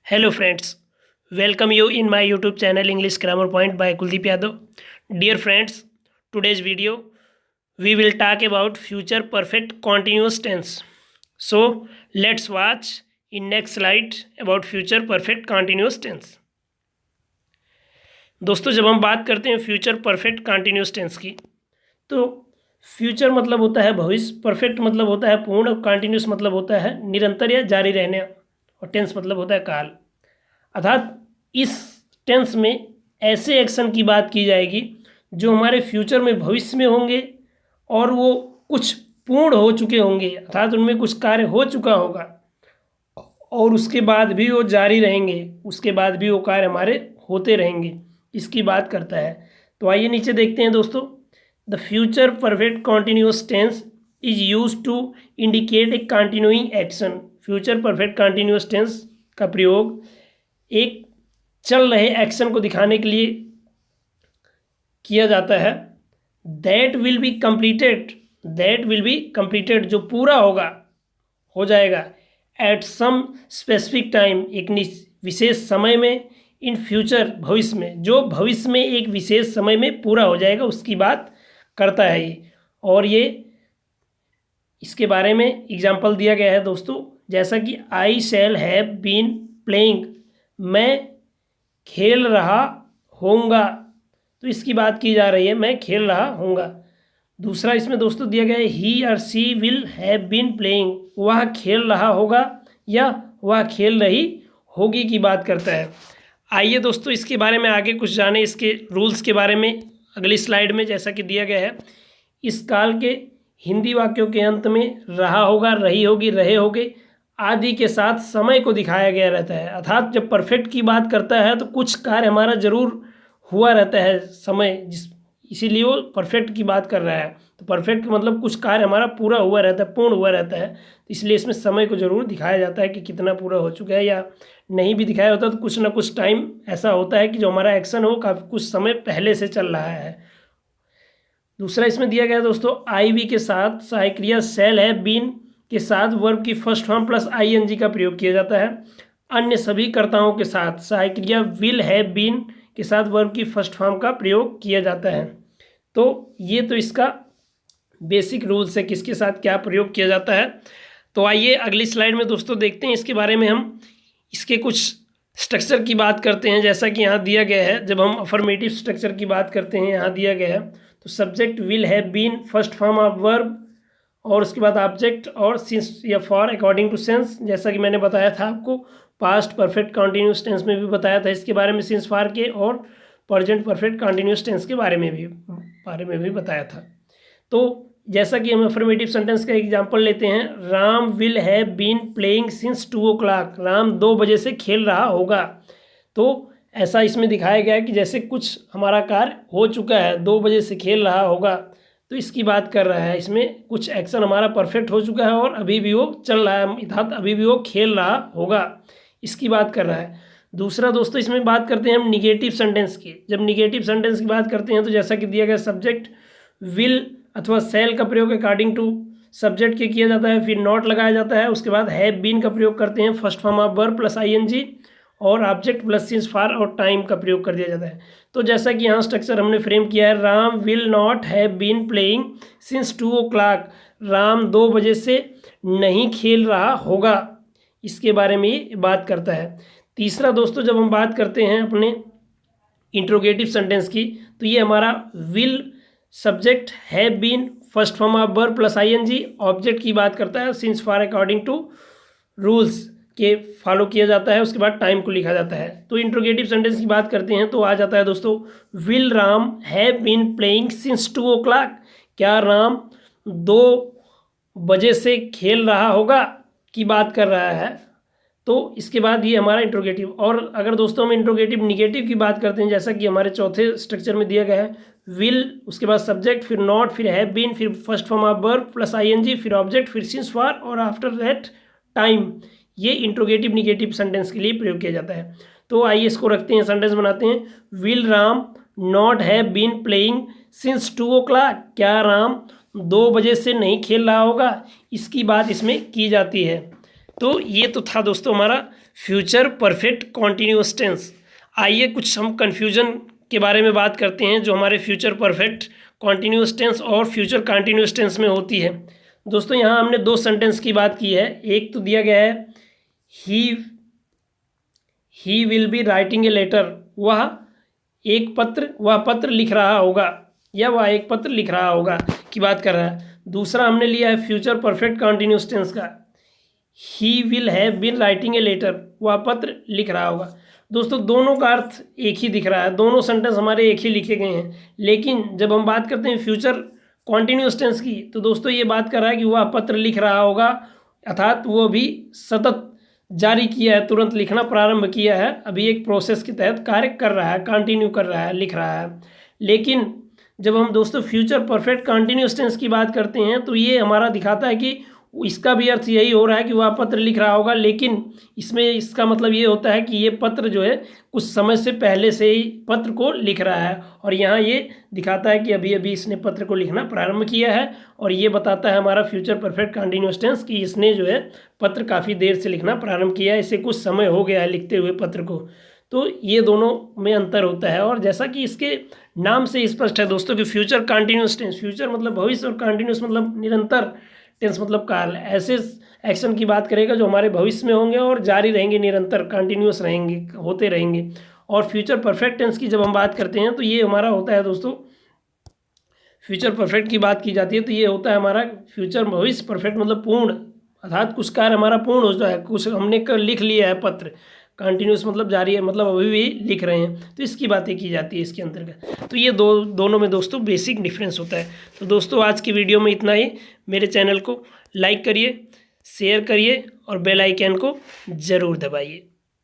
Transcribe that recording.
Hello friends, welcome you in my YouTube channel English Grammar Point by Kuldeep Yadav. Dear friends, today's video we will talk about future perfect continuous tense. So let's watch in next slide about future perfect continuous tense. दोस्तों जब हम बात करते हैं future perfect continuous tense की, तो future मतलब होता है भविष्य, परफेक्ट मतलब होता है पूर्ण, और कंटिन्यूस मतलब होता है निरंतर या जारी रहने, और टेंस मतलब होता है काल। अर्थात इस टेंस में ऐसे एक्शन की बात की जाएगी जो हमारे फ्यूचर में भविष्य में होंगे और वो कुछ पूर्ण हो चुके होंगे, अर्थात उनमें कुछ कार्य हो चुका होगा और उसके बाद भी वो जारी रहेंगे, उसके बाद भी वो कार्य हमारे होते रहेंगे, इसकी बात करता है। तो आइए नीचे देखते हैं दोस्तों। The future perfect continuous tense is use to indicate a continuing action. Future perfect continuous tense का प्रयोग एक चल रहे एक्शन को दिखाने के लिए किया जाता है। दैट विल बी कंप्लीटेड, जो पूरा होगा, हो जाएगा, एट सम स्पेसिफिक टाइम, एक विशेष समय में, इन फ्यूचर, भविष्य में, जो भविष्य में एक विशेष समय में पूरा हो जाएगा, उसकी बात करता है ये। और ये इसके बारे में एग्जाम्पल दिया गया है दोस्तों, जैसा कि आई शैल हैव बीन प्लेइंग, मैं खेल रहा होऊंगा, तो इसकी बात की जा रही है, मैं खेल रहा होऊंगा। दूसरा इसमें दोस्तों दिया गया है ही और सी विल हैव बीन प्लेइंग, वह खेल रहा होगा या वह खेल रही होगी की बात करता है। आइए दोस्तों इसके बारे में आगे कुछ जाने, इसके रूल्स के बारे में अगली स्लाइड में, जैसा कि दिया गया है। इस काल के हिंदी वाक्यों के अंत में रहा होगा, रही होगी, रहे होगे आदि के साथ समय को दिखाया गया रहता है। अर्थात जब परफेक्ट की बात करता है तो कुछ कार्य हमारा जरूर हुआ रहता है समय, इसीलिए वो परफेक्ट की बात कर रहा है। तो परफेक्ट मतलब कुछ कार्य हमारा पूरा हुआ रहता है, पूर्ण हुआ रहता है, तो इसलिए इसमें समय को जरूर दिखाया जाता है कि कितना पूरा हो चुका है, या नहीं भी दिखाया होता तो कुछ ना कुछ टाइम ऐसा होता है कि जो हमारा एक्शन हो काफ़ी कुछ समय पहले से चल रहा है। दूसरा इसमें दिया गया दोस्तों, आई वी के साथ सहायक क्रिया सेल है बीन के साथ वर्ब की फर्स्ट फॉर्म प्लस आईएनजी का प्रयोग किया जाता है। अन्य सभी कर्ताओं के साथ सहायक क्रिया विल हैव बीन के साथ वर्ब की फर्स्ट फॉर्म का प्रयोग किया जाता है। तो ये तो इसका बेसिक रूल्स है, किसके साथ क्या प्रयोग किया जाता है। तो आइए अगली स्लाइड में दोस्तों देखते हैं इसके बारे में। हम इसके कुछ स्ट्रक्चर की बात करते हैं, जैसा कि यहाँ दिया गया है। जब हम अफर्मेटिव स्ट्रक्चर की बात करते हैं, यहाँ दिया गया है, तो subject will have been first form of verb, और उसके बाद ऑब्जेक्ट और सिंस या फॉर अकॉर्डिंग टू सेंस, जैसा कि मैंने बताया था आपको पास्ट परफेक्ट कंटिन्यूस टेंस में भी बताया था इसके बारे में, सिंस फॉर के, और प्रेजेंट परफेक्ट कंटिन्यूस टेंस के बारे में भी बताया था। तो जैसा कि हम अफर्मेटिव सेंटेंस का एग्जांपल लेते हैं, Ram will have been playing since 2 o'clock, Ram 2 बजे से खेल रहा होगा। तो ऐसा इसमें दिखाया गया है कि जैसे कुछ हमारा कार्य हो चुका है, 2 बजे से खेल रहा होगा, तो इसकी बात कर रहा है। इसमें कुछ एक्शन हमारा परफेक्ट हो चुका है और अभी भी वो चल रहा है, अर्थात अभी भी वो खेल रहा होगा, इसकी बात कर रहा है। दूसरा दोस्तों इसमें बात करते हैं हम निगेटिव सेंटेंस की। जब निगेटिव सेंटेंस की बात करते हैं तो जैसा कि दिया गया, सब्जेक्ट विल अथवा सेल का प्रयोग अकॉर्डिंग टू सब्जेक्ट के किया जाता है, फिर नॉट लगाया जाता है, उसके बाद हैव बीन का प्रयोग करते हैं, first form of verb plus ING, और ऑब्जेक्ट प्लस सिंस फॉर और टाइम का प्रयोग कर दिया जाता है। तो जैसा कि यहाँ स्ट्रक्चर हमने फ्रेम किया है, Ram will not have been playing since 2 o'clock, Ram 2 बजे से नहीं खेल रहा होगा, इसके बारे में ये बात करता है। तीसरा दोस्तों जब हम बात करते हैं अपने इंट्रोगेटिव सेंटेंस की, तो ये हमारा will subject have been first form of verb plus ING, object की बात करता है, since for according to rules के फॉलो किया जाता है, उसके बाद टाइम को लिखा जाता है। तो इंट्रोगेटिव सेंटेंस की बात करते हैं तो आ जाता है दोस्तों, will Ram have been playing since 2 o'clock, क्या राम 2 बजे से खेल रहा होगा की बात कर रहा है। तो इसके बाद ये हमारा इंट्रोगेटिव। और अगर दोस्तों हम इंट्रोगेटिव निगेटिव की बात करते हैं, जैसा कि हमारे चौथे स्ट्रक्चर में दिया गया है, विल, उसके बाद सब्जेक्ट, फिर नॉट, फिर हैव बीन, फिर first form of verb plus ING, फिर ऑब्जेक्ट, फिर सिंस फॉर, और आफ्टर दैट टाइम, ये इंट्रोगेटिव निगेटिव सेंटेंस के लिए प्रयोग किया जाता है। तो आइए इसको रखते हैं, सेंटेंस बनाते हैं। Will Ram not have been playing since 2 o'clock, क्या राम 2 बजे से नहीं खेल रहा होगा, इसकी बात इसमें की जाती है। तो ये तो था दोस्तों हमारा फ्यूचर परफेक्ट कॉन्टिन्यूअस टेंस। आइए कुछ हम कन्फ्यूजन के बारे में बात करते हैं जो हमारे फ्यूचर परफेक्ट कॉन्टिन्यूअस टेंस और फ्यूचर कॉन्टिन्यूअस टेंस में होती है। दोस्तों यहाँ हमने दो सेंटेंस की बात की है। एक तो दिया गया है he will be writing a letter, वह पत्र लिख रहा होगा, या वह एक पत्र लिख रहा होगा की बात कर रहा है। दूसरा हमने लिया है फ्यूचर परफेक्ट कॉन्टिन्यूअस टेंस का, he will have been writing a letter, वह पत्र लिख रहा होगा। दोस्तों दोनों का अर्थ एक ही दिख रहा है, दोनों सेंटेंस हमारे एक ही लिखे गए हैं, लेकिन जब हम बात करते हैं फ्यूचर कॉन्टिन्यूअस टेंस की तो दोस्तों ये बात कर रहा है कि वह पत्र लिख रहा होगा, अर्थात वो भी सतत जारी किया है, तुरंत लिखना प्रारंभ किया है, अभी एक प्रोसेस के तहत कार्य कर रहा है, कंटिन्यू कर रहा है, लिख रहा है। लेकिन जब हम दोस्तों फ्यूचर परफेक्ट कंटिन्यूअस टेंस की बात करते हैं तो ये हमारा दिखाता है कि इसका भी अर्थ यही हो रहा है कि वह पत्र लिख रहा होगा, लेकिन इसमें इसका मतलब ये होता है कि ये पत्र जो है कुछ समय से पहले से ही पत्र को लिख रहा है, और यहाँ ये दिखाता है कि अभी अभी इसने पत्र को लिखना प्रारंभ किया है, और ये बताता है हमारा फ्यूचर परफेक्ट कंटिन्यूअस टेंस कि इसने जो है पत्र काफ़ी देर से लिखना प्रारंभ किया है, इसे कुछ समय हो गया है लिखते हुए पत्र को। तो ये दोनों में अंतर होता है, और जैसा कि इसके नाम से स्पष्ट है दोस्तों कि फ्यूचर कंटिन्यूअस टेंस, फ्यूचर मतलब भविष्य और कंटिन्यूअस मतलब निरंतर, टेंस मतलब काल, ऐसे एक्शन की बात करेगा जो हमारे भविष्य में होंगे और जारी रहेंगे, निरंतर कंटिन्यूअस रहेंगे, होते रहेंगे। और फ्यूचर परफेक्ट टेंस की जब हम बात करते हैं तो ये हमारा होता है दोस्तों, फ्यूचर परफेक्ट की बात की जाती है तो ये होता है हमारा फ्यूचर भविष्य परफेक्ट मतलब पूर्ण, अर्थात कुछ कार्य हमारा पूर्ण हो जाए, कुछ हमने लिख लिया है पत्र, कंटिन्यूस मतलब जारी है, मतलब अभी भी लिख रहे हैं, तो इसकी बातें की जाती है इसके अंतर्गत। तो ये दोनों में दोस्तों बेसिक डिफरेंस होता है। तो दोस्तों आज की वीडियो में इतना ही। मेरे चैनल को लाइक करिए, शेयर करिए और बेल आइकन को ज़रूर दबाइए।